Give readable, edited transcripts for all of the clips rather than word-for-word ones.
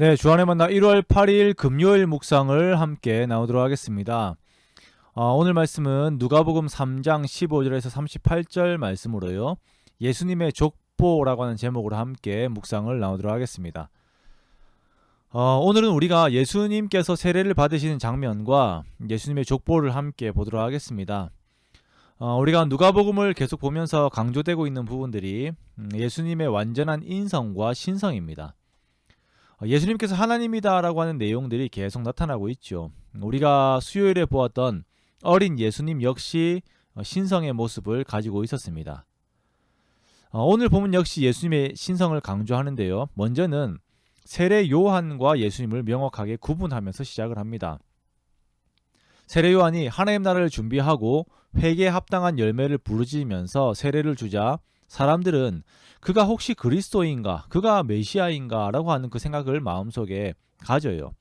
네, 주안의 만나 1월 8일 금요일 묵상을 함께 나누도록 하겠습니다. 오늘 말씀은 누가복음 3장 15절에서 38절 말씀으로요. 예수님의 족보라고 하는 제목으로 함께 묵상을 나누도록 하겠습니다. 오늘은 우리가 예수님께서 세례를 받으시는 장면과 예수님의 족보를 함께 보도록 하겠습니다. 우리가 누가복음을 계속 보면서 강조되고 있는 부분들이 예수님의 완전한 인성과 신성입니다. 예수님께서 하나님이다 라고 하는 내용들이 계속 나타나고 있죠. 우리가 수요일에 보았던 어린 예수님 역시 신성의 모습을 가지고 있었습니다. 오늘 보면 역시 예수님의 신성을 강조하는데요. 먼저는 세례 요한과 예수님을 명확하게 구분하면서 시작을 합니다. 세례 요한이 하나님 나라를 준비하고 회개에 합당한 열매를 부르짖으면서 세례를 주자 사람들은 그가 혹시 그리스도인가, 그가 메시아인가 라고 하는 그 생각을 마음속에 가져요.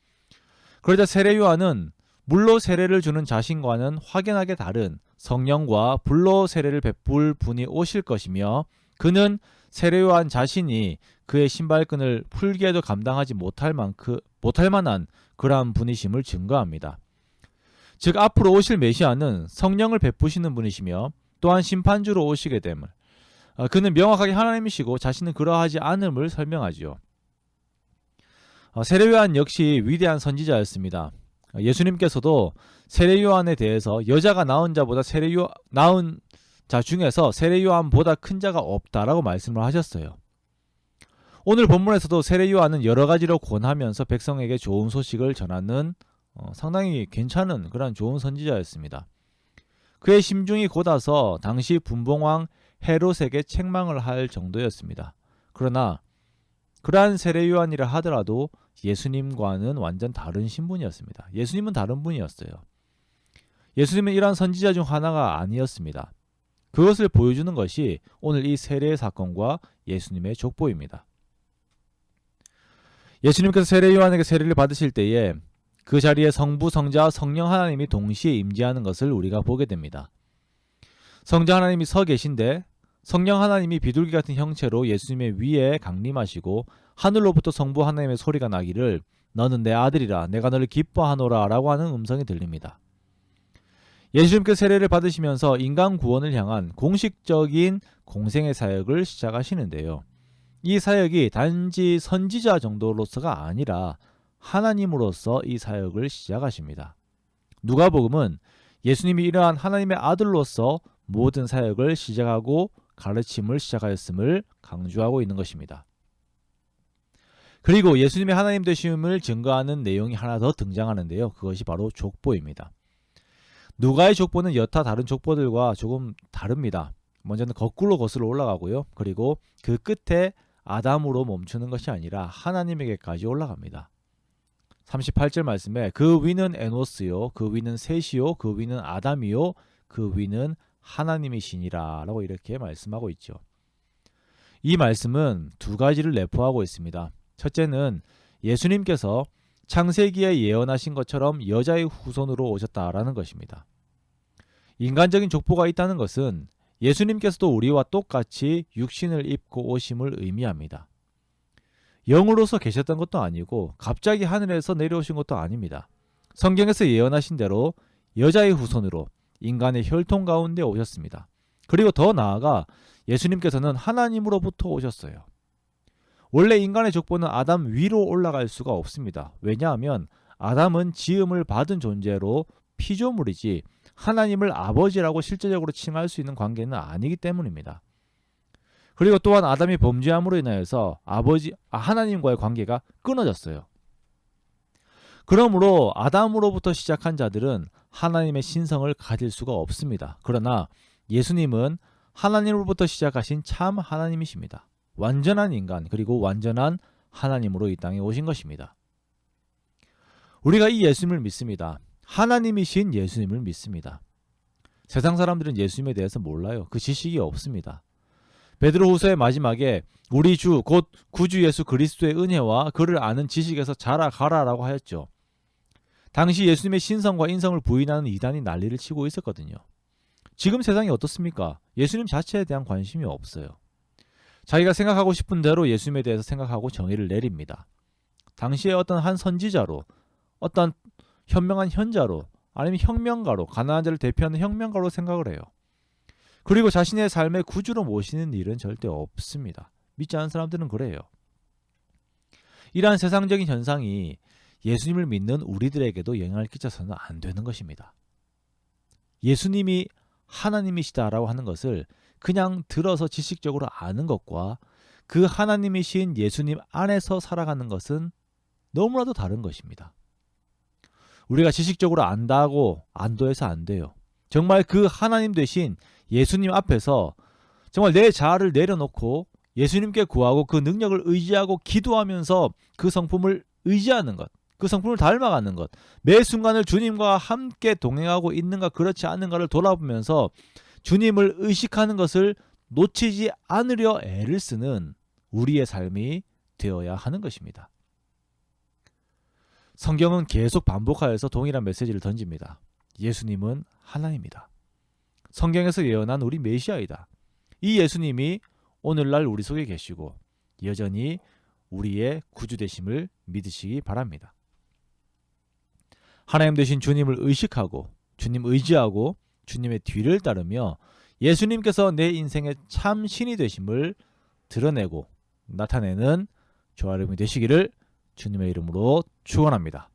그러자 세례 요한은 물로 세례를 주는 자신과는 확연하게 다른 성령과 불로 세례를 베풀 분이 오실 것이며 그는 세례 요한 자신이 그의 신발끈을 풀기에도 감당하지 못할 만한 그러한 분이심을 증거합니다. 즉 앞으로 오실 메시아는 성령을 베푸시는 분이시며 또한 심판주로 오시게 됨을 그는 명확하게 하나님이시고 자신은 그러하지 않음을 설명하지요. 세례 요한 역시 위대한 선지자였습니다. 예수님께서도 세례 요한에 대해서 여자가 낳은 자보다 낳은 자 중에서 세례 요한보다 큰 자가 없다라고 말씀을 하셨어요. 오늘 본문에서도 세례 요한은 여러 가지로 권하면서 백성에게 좋은 소식을 전하는 상당히 괜찮은 그런 좋은 선지자였습니다. 그의 심중이 곧아서 당시 분봉왕 헤롯에게 책망을 할 정도였습니다. 그러나 그러한 세례 요한이라 하더라도 예수님과는 완전 다른 신분이었습니다. 예수님은 다른 분이었어요. 예수님은 이러한 선지자 중 하나가 아니었습니다. 그것을 보여주는 것이 오늘 이 세례 사건과 예수님의 족보입니다. 예수님께서 세례 요한에게 세례를 받으실 때에 그 자리에 성부, 성자, 성령 하나님이 동시에 임재하는 것을 우리가 보게 됩니다. 성자 하나님이 서 계신데 성령 하나님이 비둘기 같은 형체로 예수님의 위에 강림하시고 하늘로부터 성부 하나님의 소리가 나기를 너는 내 아들이라 내가 너를 기뻐하노라 라고 하는 음성이 들립니다. 예수님께서 세례를 받으시면서 인간 구원을 향한 공식적인 공생의 사역을 시작하시는데요. 이 사역이 단지 선지자 정도로서가 아니라 하나님으로서 이 사역을 시작하십니다. 누가복음은 예수님이 이러한 하나님의 아들로서 모든 사역을 시작하고 가르침을 시작하였음을 강조하고 있는 것입니다. 그리고 예수님의 하나님 되심을 증거하는 내용이 하나 더 등장하는데요. 그것이 바로 족보입니다. 누가의 족보는 여타 다른 족보들과 조금 다릅니다. 먼저는 거꾸로 거슬러 올라가고요. 그리고 그 끝에 아담으로 멈추는 것이 아니라 하나님에게까지 올라갑니다. 38절 말씀에 그 위는 에노스요, 그 위는 셋이요, 그 위는 아담이요, 그 위는 하나님이시니라 라고 이렇게 말씀하고 있죠. 이 말씀은 두 가지를 내포하고 있습니다. 첫째는 예수님께서 창세기에 예언하신 것처럼 여자의 후손으로 오셨다라는 것입니다. 인간적인 족보가 있다는 것은 예수님께서도 우리와 똑같이 육신을 입고 오심을 의미합니다. 영으로서 계셨던 것도 아니고 갑자기 하늘에서 내려오신 것도 아닙니다. 성경에서 예언하신 대로 여자의 후손으로 인간의 혈통 가운데 오셨습니다. 그리고 더 나아가 예수님께서는 하나님으로부터 오셨어요. 원래 인간의 족보는 아담 위로 올라갈 수가 없습니다. 왜냐하면 아담은 지음을 받은 존재로 피조물이지 하나님을 아버지라고 실제적으로 칭할 수 있는 관계는 아니기 때문입니다. 그리고 또한 아담이 범죄함으로 인하여서 하나님과의 관계가 끊어졌어요. 그러므로 아담으로부터 시작한 자들은 하나님의 신성을 가질 수가 없습니다. 그러나 예수님은 하나님으로부터 시작하신 참 하나님이십니다. 완전한 인간 그리고 완전한 하나님으로 이 땅에 오신 것입니다. 우리가 이 예수님을 믿습니다. 하나님이신 예수님을 믿습니다. 세상 사람들은 예수님에 대해서 몰라요. 그 지식이 없습니다. 베드로후서의 마지막에 우리 주 곧 구주 예수 그리스도의 은혜와 그를 아는 지식에서 자라가라라고 하였죠. 당시 예수님의 신성과 인성을 부인하는 이단이 난리를 치고 있었거든요. 지금 세상이 어떻습니까? 예수님 자체에 대한 관심이 없어요. 자기가 생각하고 싶은 대로 예수님에 대해서 생각하고 정의를 내립니다. 당시에 어떤 한 선지자로, 어떤 현명한 현자로, 아니면 혁명가로, 가난한 자를 대표하는 혁명가로 생각을 해요. 그리고 자신의 삶의 구주로 모시는 일은 절대 없습니다. 믿지 않는 사람들은 그래요. 이러한 세상적인 현상이 예수님을 믿는 우리들에게도 영향을 끼쳐서는 안 되는 것입니다. 예수님이 하나님이시다라고 하는 것을 그냥 들어서 지식적으로 아는 것과 그 하나님이신 예수님 안에서 살아가는 것은 너무나도 다른 것입니다. 우리가 지식적으로 안다고 안도해서 안 돼요. 정말 그 하나님 되신 예수님 앞에서 정말 내 자아를 내려놓고 예수님께 구하고 그 능력을 의지하고 기도하면서 그 성품을 의지하는 것, 그 성품을 닮아가는 것, 매 순간을 주님과 함께 동행하고 있는가 그렇지 않은가를 돌아보면서 주님을 의식하는 것을 놓치지 않으려 애를 쓰는 우리의 삶이 되어야 하는 것입니다. 성경은 계속 반복하여서 동일한 메시지를 던집니다. 예수님은 하나님이다. 성경에서 예언한 우리 메시아이다. 이 예수님이 오늘날 우리 속에 계시고 여전히 우리의 구주 되심을 믿으시기 바랍니다. 하나님 되신 주님을 의식하고 주님 의지하고 주님의 뒤를 따르며 예수님께서 내 인생의 참 신이 되심을 드러내고 나타내는 저와 여러분이 되시기를 주님의 이름으로 축원합니다.